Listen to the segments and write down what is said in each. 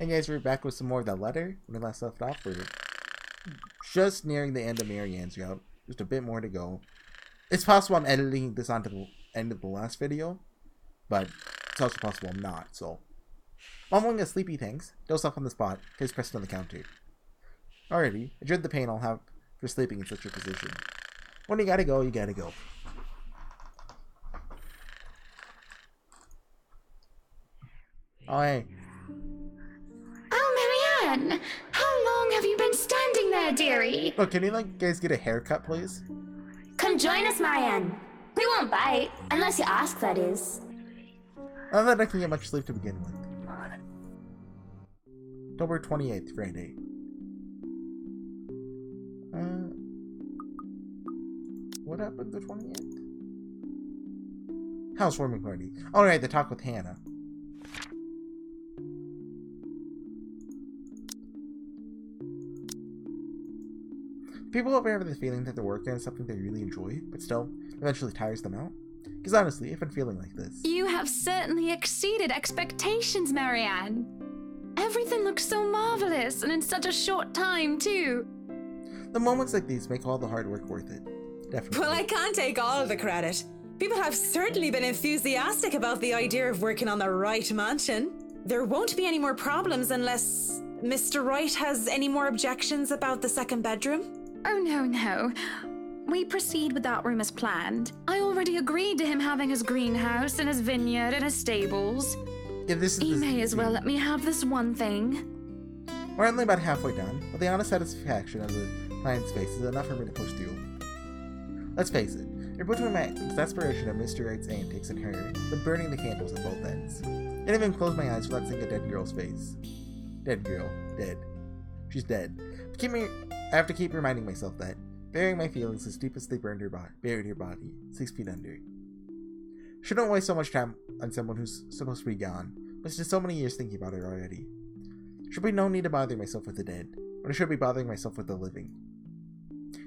And guys, we're back with some more of that letter. When we last left off, we're just nearing the end of Marianne's route. Just a bit more to go. It's possible I'm editing this onto the end of the last video, but it's also possible I'm not, so. Mumbling a sleepy thanks, doze off on the spot, face pressed on the counter. Alrighty, I dread the pain I'll have for sleeping in such a position. When you gotta go, you gotta go. Oh, hey. Oh, Marianne! How long have you been standing there, dearie? Look, can you, guys get a haircut, please? Come join us, Marianne. We won't bite, unless you ask, that is. Not that I can get much sleep to begin with. October 28th, Friday. What happened the 28th? Housewarming party. Alright, the talk with Hannah. People ever have the feeling that they're working on something they really enjoy, but still, eventually tires them out? Because honestly, I've been feeling like this. You have certainly exceeded expectations, Marianne. Everything looks so marvelous, and in such a short time, too. The moments like these make all the hard work worth it. Definitely. Well, I can't take all the credit. People have certainly been enthusiastic about the idea of working on the Wright mansion. There won't be any more problems unless Mr. Wright has any more objections about the second bedroom. Oh, no. We proceed with that room as planned. I already agreed to him having his greenhouse and his vineyard and his stables. Yeah, He may as well let me have this one thing. We're only about halfway done, but the honest satisfaction of the client's face is enough for me to push through. Let's face it, you're between my exasperation of Mr. Wright's antics and her, but burning the candles at both ends. I didn't even close my eyes without seeing a dead girl's face. Dead girl. Dead. She's dead. I have to keep reminding myself that, burying my feelings as deep as they buried her body, 6 feet under. Shouldn't waste so much time on someone who's supposed to be gone, but spent so many years thinking about her already. Should be no need to bother myself with the dead, but I should be bothering myself with the living.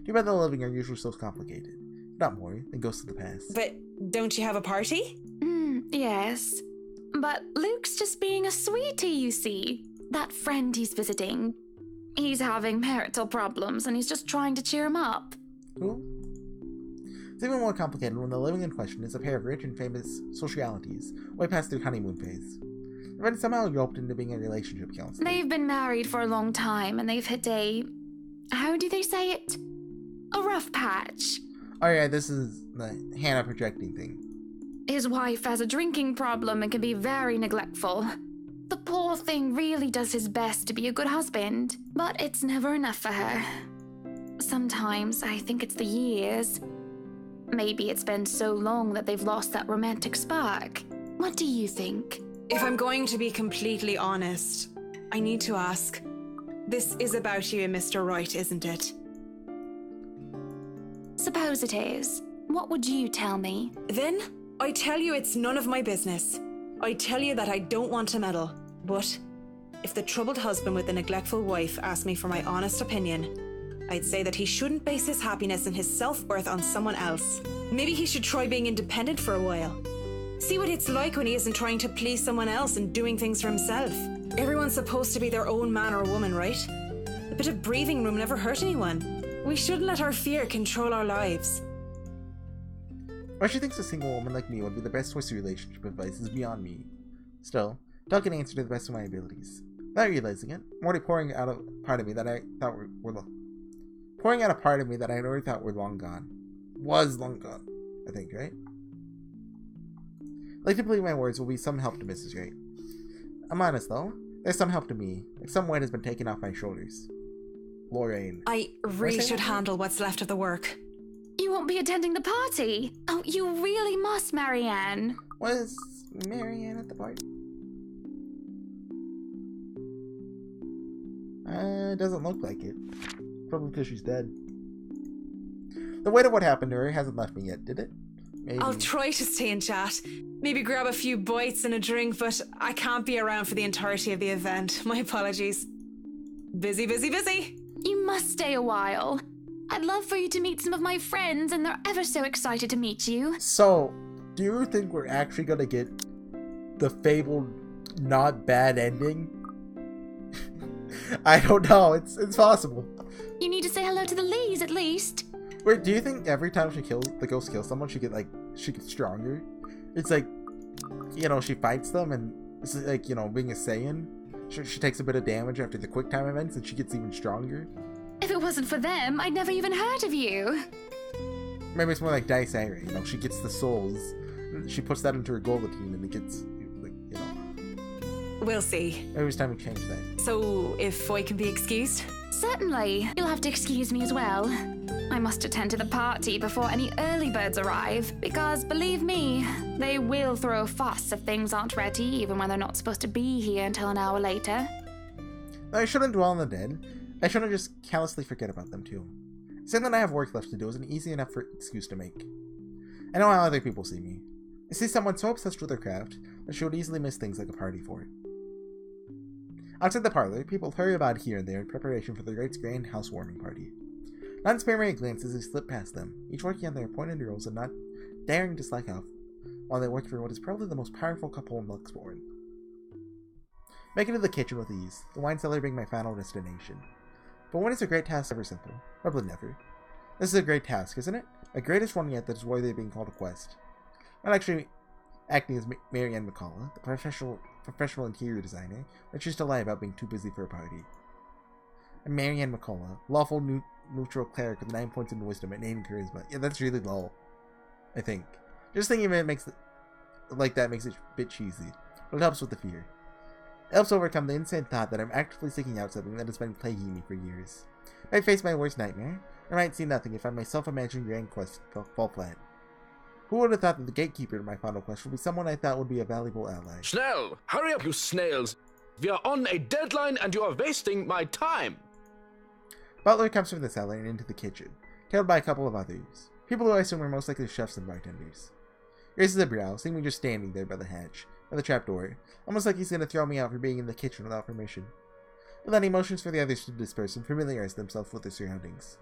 Too bad the living are usually so complicated. Not more than ghosts of the past. But don't you have a party? Yes. But Luke's just being a sweetie, you see. That friend he's visiting. He's having marital problems, and he's just trying to cheer him up. Cool. It's even more complicated when the living in question is a pair of rich and famous socialities, way past their honeymoon phase. They've been somehow roped into being a relationship counselor. They've been married for a long time, and they've hit a... how do they say it? A rough patch. Oh yeah, this is the Hannah projecting thing. His wife has a drinking problem and can be very neglectful. The poor thing really does his best to be a good husband, but it's never enough for her. Sometimes I think it's the years. Maybe it's been so long that they've lost that romantic spark. What do you think? If I'm going to be completely honest, I need to ask. This is about you and Mr. Wright, isn't it? Suppose it is. What would you tell me? Then, I tell you it's none of my business. I tell you that I don't want to meddle, but if the troubled husband with the neglectful wife asked me for my honest opinion, I'd say that he shouldn't base his happiness and his self-worth on someone else. Maybe he should try being independent for a while. See what it's like when he isn't trying to please someone else and doing things for himself. Everyone's supposed to be their own man or woman, right? A bit of breathing room never hurt anyone. We shouldn't let our fear control our lives. Why she thinks a single woman like me would be the best choice of relationship advice is beyond me. Still, Doug can answer to the best of my abilities. Without realizing it, I'm already pouring out a part of me that I thought were pouring out a part of me that I already thought were long gone. Was long gone, I think, right? I'd like to believe my words will be some help to Mrs. Wright. I'm honest though, there's some help to me, like some weight has been taken off my shoulders. Lorraine. I really should handle what's left of the work. You won't be attending the party? Oh, you really must, Marianne. Was Marianne at the party? Doesn't look like it. Probably because she's dead. The weight of what happened to her hasn't left me yet, did it? Maybe. I'll try to stay and chat. Maybe grab a few bites and a drink, but I can't be around for the entirety of the event. My apologies. Busy. You must stay a while. I'd love for you to meet some of my friends, and they're ever so excited to meet you. So, do you think we're actually gonna get the fabled not bad ending? I don't know. It's possible. You need to say hello to the Lees at least. Wait, do you think every time the ghost kills someone, she gets stronger? It's like, you know, she fights them and it's like, you know, being a Saiyan. She takes a bit of damage after the quick time events and she gets even stronger. If it wasn't for them, I'd never even heard of you. Maybe it's more like Dice Ira, you know, she gets the souls, she puts that into her Goldatine and it gets, like, you know. We'll see. Maybe it's time to change that. So, if I can be excused? Certainly. You'll have to excuse me as well. I must attend to the party before any early birds arrive, because believe me, they will throw a fuss if things aren't ready, even when they're not supposed to be here until an hour later. I shouldn't dwell on the dead. I shouldn't just callously forget about them too. Saying that I have work left to do is an easy enough excuse to make. I know how other people see me. I see someone so obsessed with their craft that she would easily miss things like a party for it. Outside the parlor, people hurry about here and there in preparation for the great grand housewarming party. Not sparing my glances as I slip past them, each working on their appointed roles and not daring to slack off while they work for what is probably the most powerful couple in Luxborn. Making it to the kitchen with ease, the wine cellar being my final destination. But when is a great task ever simple? Probably never. This is a great task, isn't it? A greatest one yet that is worthy of being called a quest. Not actually acting as Marianne McCullough, the professional interior designer, that used to lie about being too busy for a party. And Marianne McCullough, lawful neutral cleric with 9 points in wisdom and 8 in charisma. Yeah, that's really low, I think. Just thinking of it makes it a bit cheesy, but it helps with the fear. It helps overcome the insane thought that I'm actively seeking out something that has been plaguing me for years. I might face my worst nightmare. I might see nothing if I myself imagined grand quest fall flat. Who would have thought that the gatekeeper to my final quest would be someone I thought would be a valuable ally? Schnell! Hurry up, you snails! We are on a deadline and you are wasting my time! Butler comes from the cellar and into the kitchen, tailed by a couple of others. People who I assume are most likely chefs and bartenders. Raises a brow, seeing me just standing there by the hatch, by the trapdoor, almost like he's going to throw me out for being in the kitchen without permission. But then he motions for the others to disperse and familiarize themselves with their surroundings.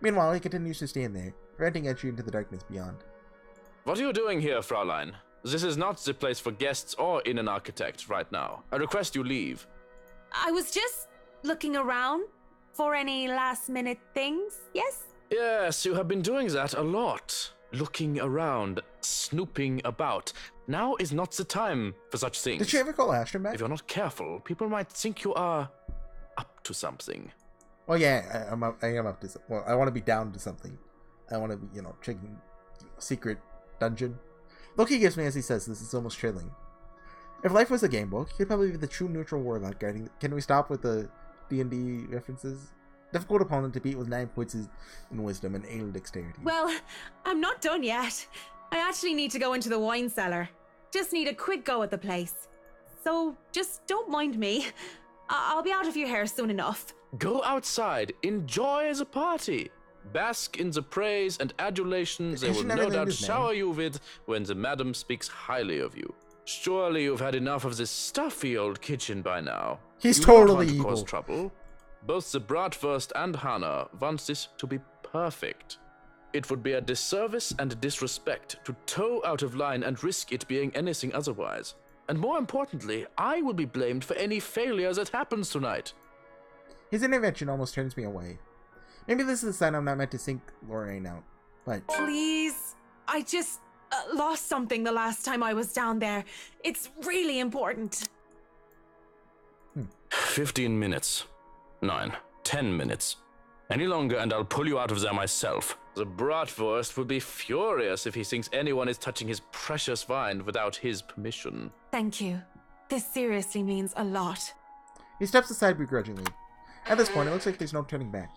Meanwhile, he continues to stand there, preventing entry into the darkness beyond. What are you doing here, Fraulein? This is not the place for guests or in an architect right now. I request you leave. I was just looking around for any last-minute things, yes? Yes, you have been doing that a lot. Looking around, snooping about. Now is not the time for such things. Did she ever call Ashton back? If you're not careful, people might think you are up to something. Well, yeah, I am up to something. Well, I want to be down to something. I want to be, you know, checking secret dungeon. Look, he gives me as he says this is almost chilling. If life was a game book, he'd probably be the true neutral warlock guiding. Can we stop with the D&D references? Difficult opponent to beat with 9 points in wisdom and 8 in dexterity. Well, I'm not done yet. I actually need to go into the wine cellar. Just need a quick go at the place. So just don't mind me. I'll be out of your hair soon enough. Go outside. Enjoy the party. Bask in the praise and adulation they will no doubt shower you with when the madam speaks highly of you. Surely you've had enough of this stuffy old kitchen by now. He's you totally don't want to evil. cause trouble. Both the Bratwurst and Hannah want this to be perfect. It would be a disservice and disrespect to toe out of line and risk it being anything otherwise. And more importantly, I will be blamed for any failure that happens tonight. His intervention almost turns me away. Maybe this is a sign I'm not meant to sink Lorraine out, but... Please, I just lost something the last time I was down there. It's really important. 15 minutes. 9, 10 minutes. Any longer and I'll pull you out of there myself. The Bratwurst will be furious if he thinks anyone is touching his precious wine without his permission. Thank you. This seriously means a lot. He steps aside begrudgingly. At this point, it looks like there's no turning back.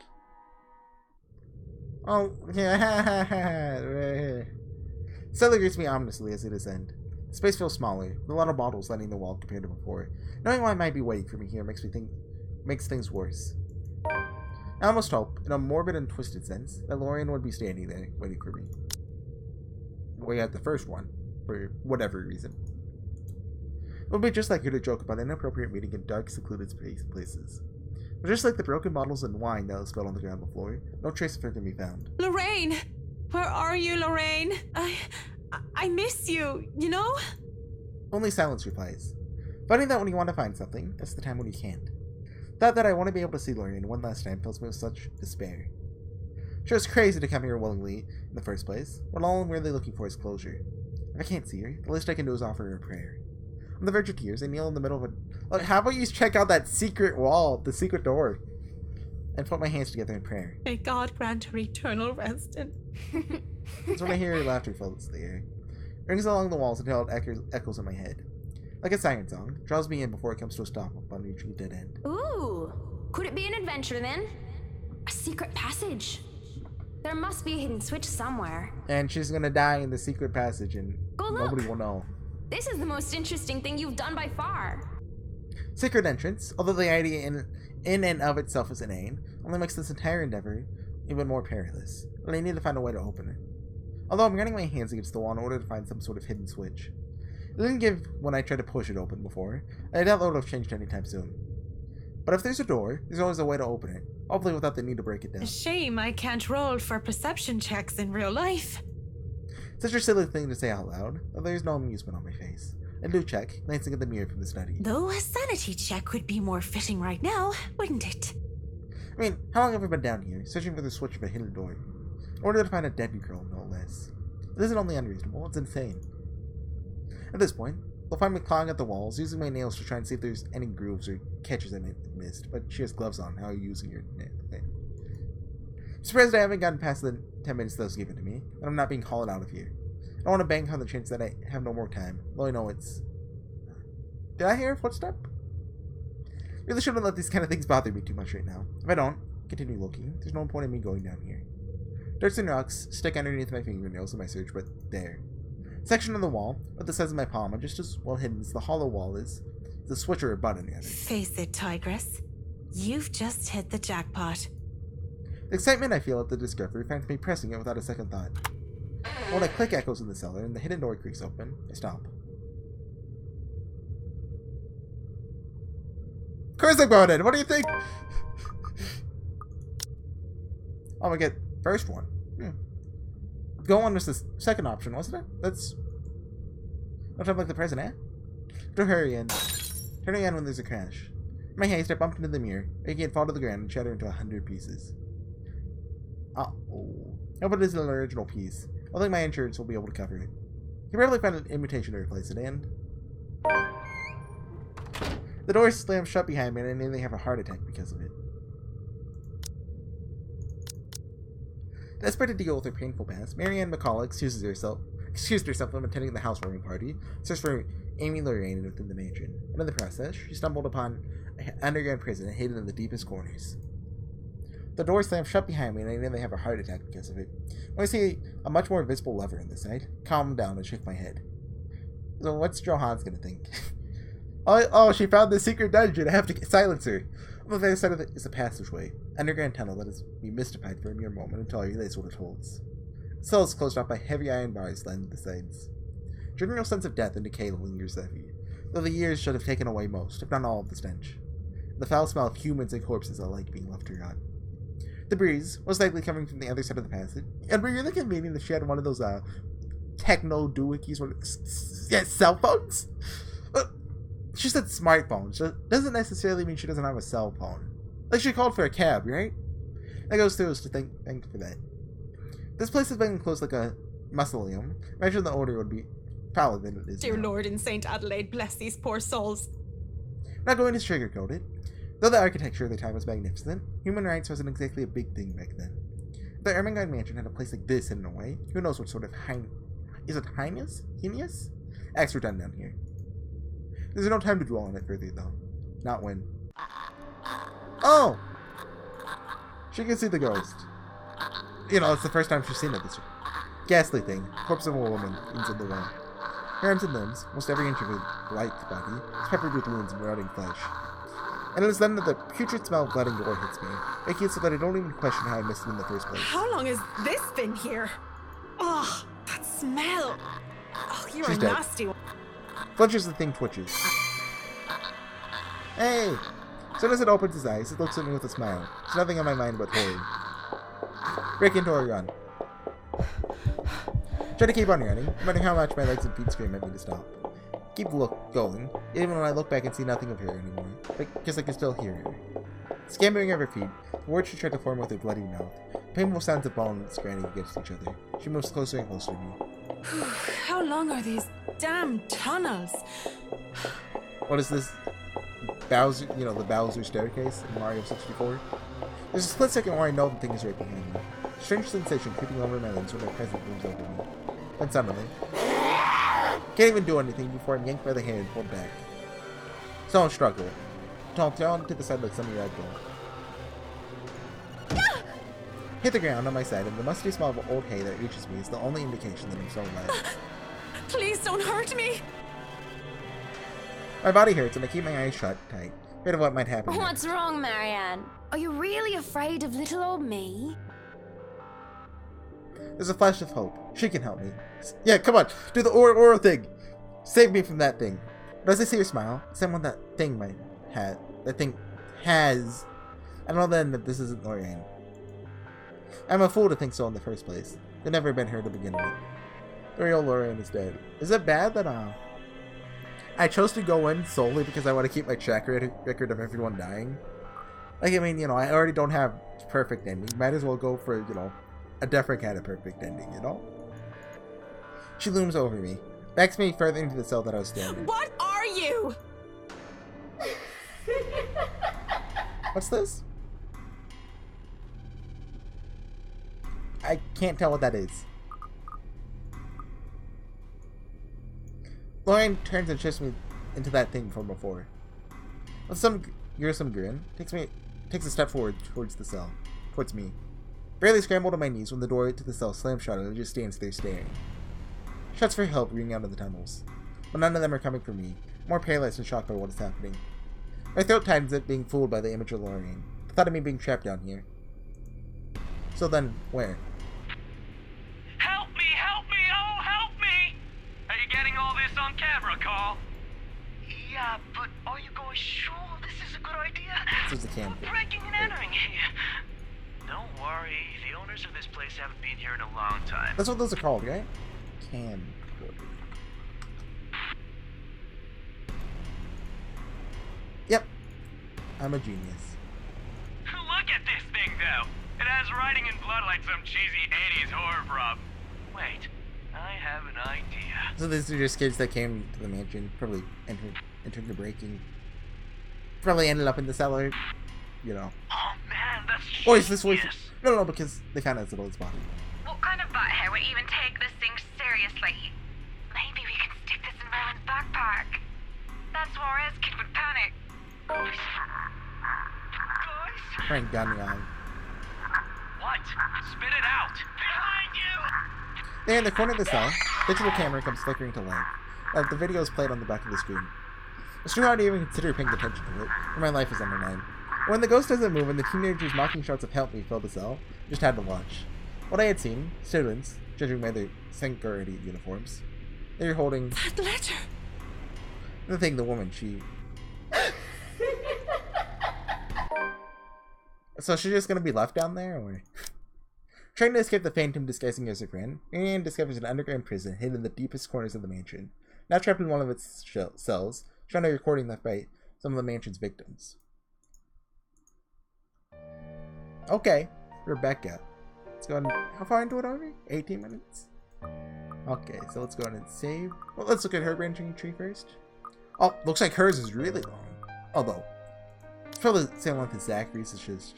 Oh, yeah. Cellar greets me ominously as I descend. The space feels smaller, with a lot of bottles lining the wall compared to before. Knowing what might be waiting for me here makes things worse. I almost hope, in a morbid and twisted sense, that Lorraine would be standing there, waiting for me. We had the first one, for whatever reason. It would be just like her to joke about inappropriate meeting in dark, secluded places. But just like the broken bottles and wine that was spilled on the ground before, no trace of her can be found. Lorraine! Where are you, Lorraine? I miss you, you know? Only silence replies. Finding that when you want to find something, that's the time when you can't. Thought that I want to be able to see Lorian one last time fills me with such despair. Sure, it's crazy to come here willingly in the first place, when all I'm really looking for is closure. If I can't see her, the least I can do is offer her a prayer. On the verge of tears, I kneel in the middle of a... Look, how about you check out that secret wall, the secret door, and put my hands together in prayer. May God grant her eternal rest and... It's when I hear her laughter fills the air. It rings along the walls until it echoes in my head. Like a siren song, draws me in before it comes to a stop upon reaching a dead end. Ooh, could it be an adventure then? A secret passage. There must be a hidden switch somewhere. And she's gonna die in the secret passage and Go look. nobody will know. This is the most interesting thing you've done by far. Secret entrance, although the idea in and of itself is inane, only makes this entire endeavor even more perilous. But I need to find a way to open it. Although I'm running my hands against the wall in order to find some sort of hidden switch. It didn't give when I tried to push it open before, and I doubt that would have changed anytime soon. But if there's a door, there's always a way to open it, hopefully without the need to break it down. A shame I can't roll for perception checks in real life. Such a silly thing to say out loud, though there's no amusement on my face. I do check, glancing at the mirror from the study. Though a sanity check would be more fitting right now, wouldn't it? I mean, how long have I been down here, searching for the switch of a hidden door? In order to find a dead girl, no less. It isn't only unreasonable, it's insane. At this point, they'll find me clawing at the walls, using my nails to try and see if there's any grooves or catches I may have missed, but she has gloves on. How are you using your nail? I'm surprised I haven't gotten past the 10 minutes that was given to me, and I'm not being called out of here. I don't want to bank on the chance that I have no more time, though I know it's... Did I hear a footstep? Really shouldn't let these kind of things bother me too much right now. If I don't continue looking, there's no point in me going down here. Darts and rocks stick underneath my fingernails in my search, but there. Section of the wall, with the size of my palm, and just as well hidden as the hollow wall is the switch or a button rather. Face it, Tigress. You've just hit the jackpot. The excitement I feel at the discovery finds me pressing it without a second thought. When a click echoes in the cellar and the hidden door creaks open, I stop. Of course I brought it! What do you think? Oh, we get first one. Go on was the second option, wasn't it? That's... Don't sound like the present, eh? Don't hurry in. Turning on when there's a crash. In my haste, I bumped into the mirror, making it fall to the ground and shatter into 100 pieces. Uh-oh. I hope it is an original piece. I think my insurance will be able to cover it. You probably find an imitation to replace it, and... The door slammed shut behind me, and I nearly have a heart attack because of it. Desperate to deal with her painful past, Marianne McCullough excused herself from attending the housewarming party, searched for Amy Lorraine within the mansion, and in the process, she stumbled upon an underground prison hidden in the deepest corners. The door slammed shut behind me, and I nearly have a heart attack because of it. When I see a much more visible lever in the side, calm down and shake my head. So what's Johan's gonna think? Oh, she found the secret dungeon. I have to silence her. On the other side of it is a passageway, underground tunnel that is be mystified for a mere moment until I realize what it holds. The cell is closed off by heavy iron bars lined the sides. A general sense of death and decay lingers heavy, though the years should have taken away most, if not all, of the stench. The foul smell of humans and corpses alike being left to rot. The breeze, most likely coming from the other side of the passage, and we're really convening that she had one of those techno doohickeys, cell phones. She said smartphone, so it doesn't necessarily mean she doesn't have a cell phone. Like she called for a cab, right? That goes through us to thank for that. This place has been enclosed like a mausoleum. Imagine the odor would be fouler than it is. Dear now. Lord in St. Adelaide, bless these poor souls. I'm not going to sugarcoat it. Though the architecture of the time was magnificent, human rights wasn't exactly a big thing back then. If the Ermengarde mansion had a place like this hidden away, who knows what sort of is it heinous? Heinous? Acts were done down here. There's no time to dwell on it further, though. Not when... Oh! She can see the ghost. You know, it's the first time she's seen it this year. Ghastly thing. Corpse of a woman inside the wall. Her arms and limbs, most every inch of her light body, is peppered with wounds and rotting flesh. And it is then that the putrid smell of blood and gore hits me, making it so that I don't even question how I missed it in the first place. How long has this been here? Oh, that smell. Oh, you're She's a dead. nasty one. Fletcher's the thing twitches. Hey! As soon as it opens its eyes, it looks at me with a smile. There's nothing on my mind but horror. Break into or run. Try to keep on running, no matter how much my legs and feet scream at me to stop. Keep going, even when I look back and see nothing of her anymore, because I can still hear her. Scampering at her feet, the word she tried to form with her bloody mouth. Painful sounds of bones grinding against each other. She moves closer and closer to me. How long are these damn tunnels? What is this? Bowser, you know, the Bowser staircase in Mario 64? There's a split second where I know the thing is right behind me. A strange sensation creeping over my limbs when my presence moves over me. Then suddenly, can't even do anything before I'm yanked by the hair and pulled back. So don't struggle. Don't down to the side like some of your go. Hit the ground on my side, and the musty smell of old hay that reaches me is the only indication that I'm still alive. Please don't hurt me. My body hurts, and I keep my eyes shut tight, afraid of what might happen. What's wrong, Marianne? Are you really afraid of little old me? There's a flash of hope. She can help me. Yeah, come on, do the aura thing. Save me from that thing. But as I see her smile, someone that thing might have. That thing has. I know then that this isn't Lorraine. I'm a fool to think so in the first place. They've never been her to begin with. The real Lorraine is dead. Is it bad that I chose to go in solely because I want to keep my track record of everyone dying? Like, I mean, you know, I already don't have perfect ending. Might as well go for, you know, a different kind of perfect ending, you know? She looms over me, backs me further into the cell that I was standing in. What are you? What's this? I can't tell what that is. Lauren turns and shifts me into that thing from before. With some gruesome grin, takes a step forward towards the cell, towards me. Barely scrambled to my knees when the door to the cell slams shut and I just stands there staring. Shots for help ring out of the tunnels, but none of them are coming for me, more paralyzed and shocked by what is happening. My throat tightens at being fooled by the image of Lorraine, the thought of me being trapped down here. So then, where? Help me! Help me! Oh, help me! Are you getting all this on camera, Carl? Yeah, but are you guys sure this is a good idea? This is the camera. We're breaking and entering here. Don't worry, the owners of this place haven't been here in a long time. That's what those are called, right? Camcorder. Yep. I'm a genius. Look at this thing, though. It has writing in blood like some cheesy 80s horror prop. Wait, I have an idea. So these are just kids that came to the mansion, probably entered the breaking. Probably ended up in the cellar, you know. Oh man, that's Or is this voice? genius. No, because they found Isabella's body. What kind of butthead would even take this thing seriously? Maybe we can stick this in Rowan's backpack. That's Juarez kid would panic. Guys? Frank gun eye. What? Spit it out! Behind you! There in the corner of the cell, digital camera comes flickering to life. The video is played on the back of the screen. It's too hard to even consider paying attention to it, for my life is on my mind. When the ghost doesn't move and the teenagers mocking shots of help me fill the cell, just had to watch. What I had seen, students, judging by their security uniforms, they were holding That letter. the thing, the woman, she... So she's just gonna be left down there, or...? Trying to escape the phantom disguising as a friend, Marianne discovers an underground prison hidden in the deepest corners of the mansion. Now trapped in one of its cells, she's found a recording left by some of the mansion's victims. Okay, Rebecca. Let's go ahead and... How far into it are we? 18 minutes? Okay, so let's go ahead and save. Well, let's look at her branching tree first. Oh, looks like hers is really long. Although, it's probably the same length as Zachary's, it's just...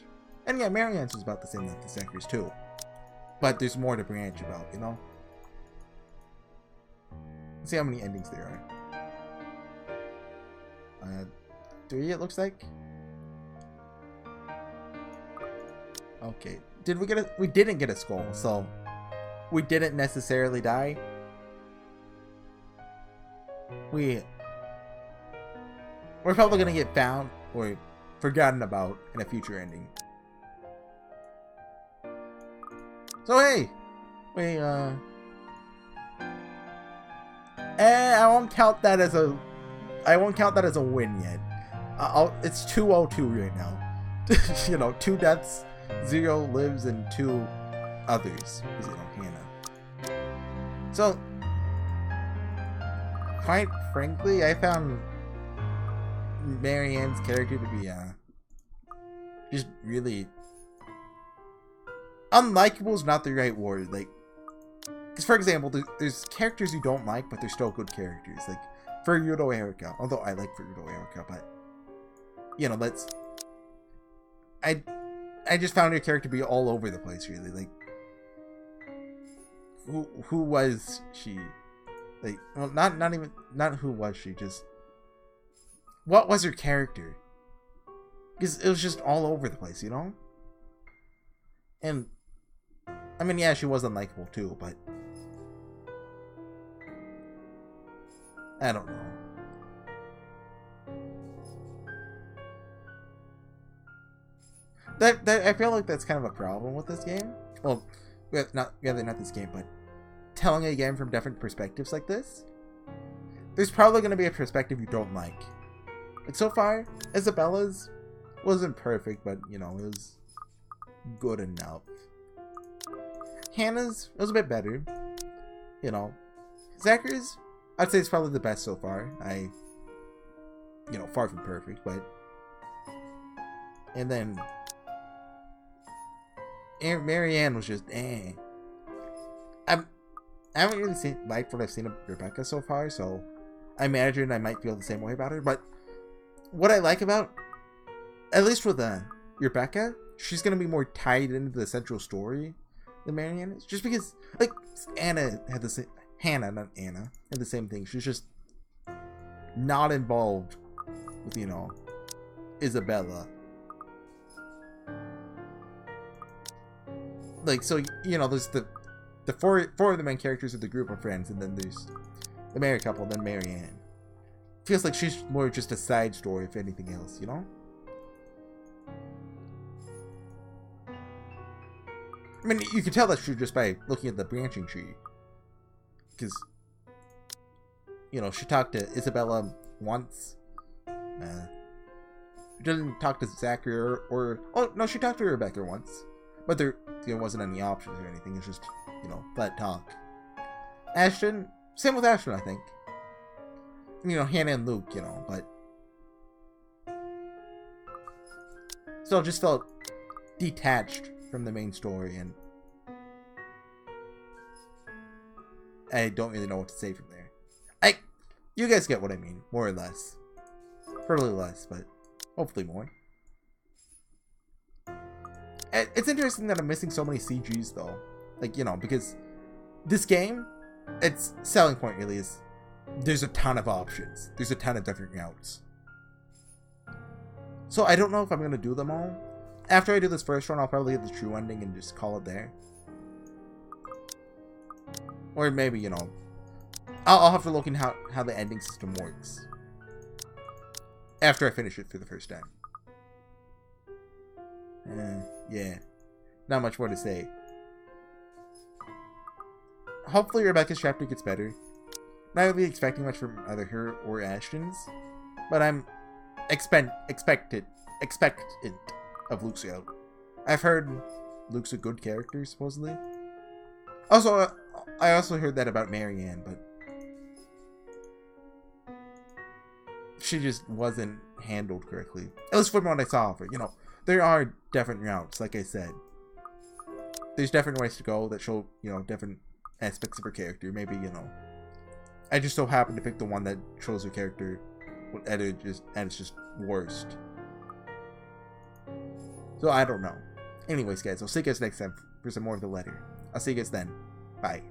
And yeah, Marianne's was about the same length as Zachary's too. But there's more to branch about, you know? Let's see how many endings there are. 3 it looks like. Okay. Did we get a... We didn't get a skull, so... We didn't necessarily die. We're probably gonna get found or forgotten about in a future ending. So hey! I won't count that as a... I won't count that as a win yet. It's 2-0-2 right now. You know, 2 deaths, 0 lives, and 2 others. You know, Hannah. So, quite frankly, I found Marianne's character to be just really unlikable is not the right word. Like, because for example, there's characters you don't like, but they're still good characters. Like Furuto Erika, although I like Furuto Erika, but you know, I just found her character to be all over the place. Really, like who was she? Like, well, not who was she? Just what was her character? Because it was just all over the place, you know? And, I mean, yeah, she was unlikable too, but I don't know. That I feel like that's kind of a problem with this game. Well, not this game, but telling a game from different perspectives like this. There's probably going to be a perspective you don't like. Like, so far, Isabella's wasn't perfect, but, you know, it was good enough. Hannah's was a bit better. You know. Zachary's, I'd say it's probably the best so far. You know, far from perfect, but... And then... Marianne was just, eh. I haven't really liked what I've seen of Rebecca so far, so I imagine I might feel the same way about her. But what I like about, at least with Rebecca, she's gonna be more tied into the central story than Marianne is. Just because, like, Hannah, not Anna, had the same thing. She's just not involved with, you know, Isabella. Like, so, you know, there's the four of the main characters of the group of friends, and then there's the married couple, and then Marianne. Feels like she's more just a side story, if anything else, you know? I mean, you can tell that's true just by looking at the branching tree. Because, you know, she talked to Isabella once. She didn't talk to Zachary or... Oh, no, she talked to Rebecca once. But there wasn't any options or anything. It's just, you know, flat talk. Ashton, same with Ashton, I think. You know, Hannah and Luke, you know, but... Still, just felt detached from the main story, and... I don't really know what to say from there. You guys get what I mean, more or less. Probably less, but hopefully more. It's interesting that I'm missing so many CGs, though. Like, you know, because this game, its selling point really is there's a ton of options. There's a ton of different routes. So I don't know if I'm going to do them all. After I do this first one, I'll probably get the true ending and just call it there. Or maybe, you know, I'll have to look into how the ending system works. After I finish it for the first time. Yeah. Not much more to say. Hopefully Rebecca's chapter gets better. Not really expecting much from either her or Ashton's. But I'm expectant of Luke's out. I've heard Luke's a good character, supposedly. Also, I also heard that about Marianne, but she just wasn't handled correctly. At least from what I saw of her. You know, there are different routes, like I said. There's different ways to go that show, you know, different aspects of her character. Maybe, you know, I just so happened to pick the one that shows her character and it's just worst. So I don't know. Anyways, guys, I'll see you guys next time for some more of the letter. I'll see you guys then. Bye.